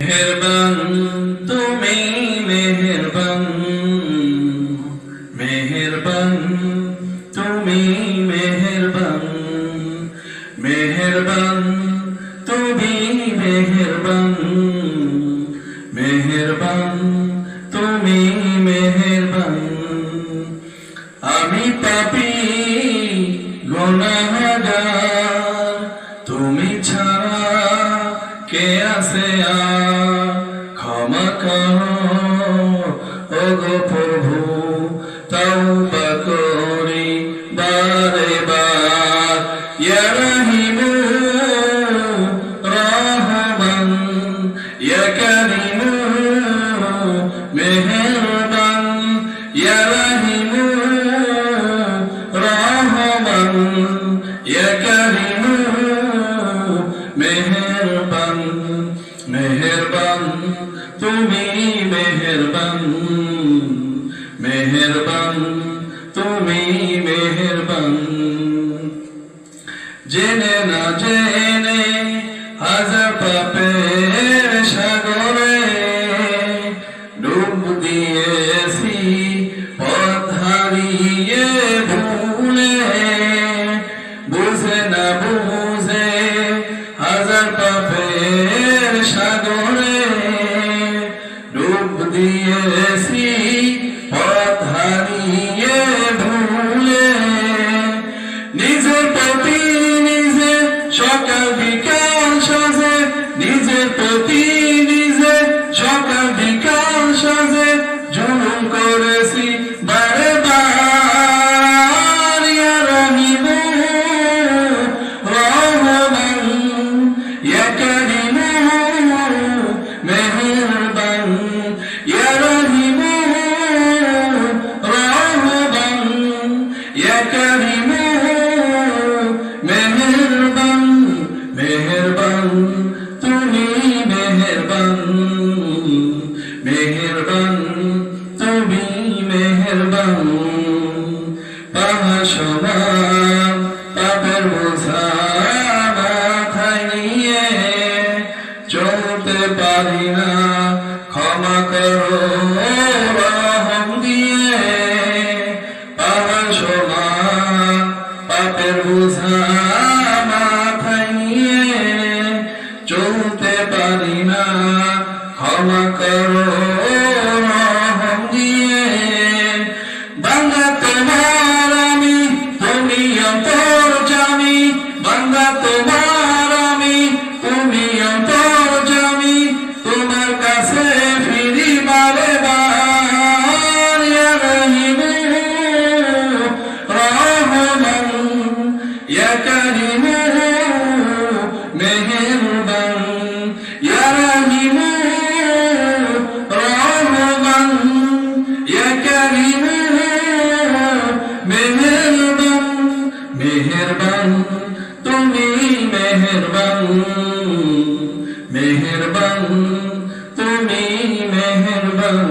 মেহেরবান তুমি মেহেরবান, মেহেরবান তুমি মেহেরবান, মেহেরবান তুমি মেহেরবান, মেহেরবান তুমি মেহেরবান। আমি পাপী গুনাহগার, তুমি ছাড়া কে আছে আর? ক্ষমা করো ওগো প্রভু, তওবা করি বারে বার। ইয়া রহিমু রহমান, ইয়া কারিমু মেহেরবান, ইয়া রহিমু রহমান, ইয়া কারিমু মেহেরবান। মেহেরবান তুমি মেহেরবান, মেহেরবান তুমি মেহেরবান। জেনে না জেনে হাজার পাপের সাগরে ডুব দিয়েছি পথ হারিয়ে ভুলে। বুঝে না বুঝে হাজার পাপের সাগরে ডুব দিয়েছি পথ হারিয়ে ভুলে। নিজের প্রতি নিজে সকাল বিকাল সাজে, নিজের প্রতি নিজে সকাল বিকাল সাজে জুলুম করেছি বারে বার। ইয়া রহিমু রহমান, ইয়া কারিমু মেহেরবান, ইয়া রহিমু রহমান, ইয়া কারিমু মেহেরবান। মেহেরবান তুমি মেহেরবান, মেহেরবান তুমি মেহেরবান। পাহা সমান পাপের বোঝা মাথায় নিয়ে চলতে পারি না, ক্ষমা করো রহম দিয়ে। পাহা সমান পাপের বোঝা মাথায় নিয়ে চলতে পারি না, ক্ষমা করো রহম দিয়ে। বান্দা তোমার আমি, তুমি অন্তর্যামী, বান্দা তোমার আমি, তুমি অন্তর্যামী। তোমার কাছে ফিরি বারে বার। ইয়া রহিমু রহমান, ইয়া কারিমু মেহেরবান, ইয়া রহিমু রহমান, ইয়া কারিমু মেহেরবান। মেহেরবান তুমি মেহেরবান, মেহেরবান তুমি মেহেরবান।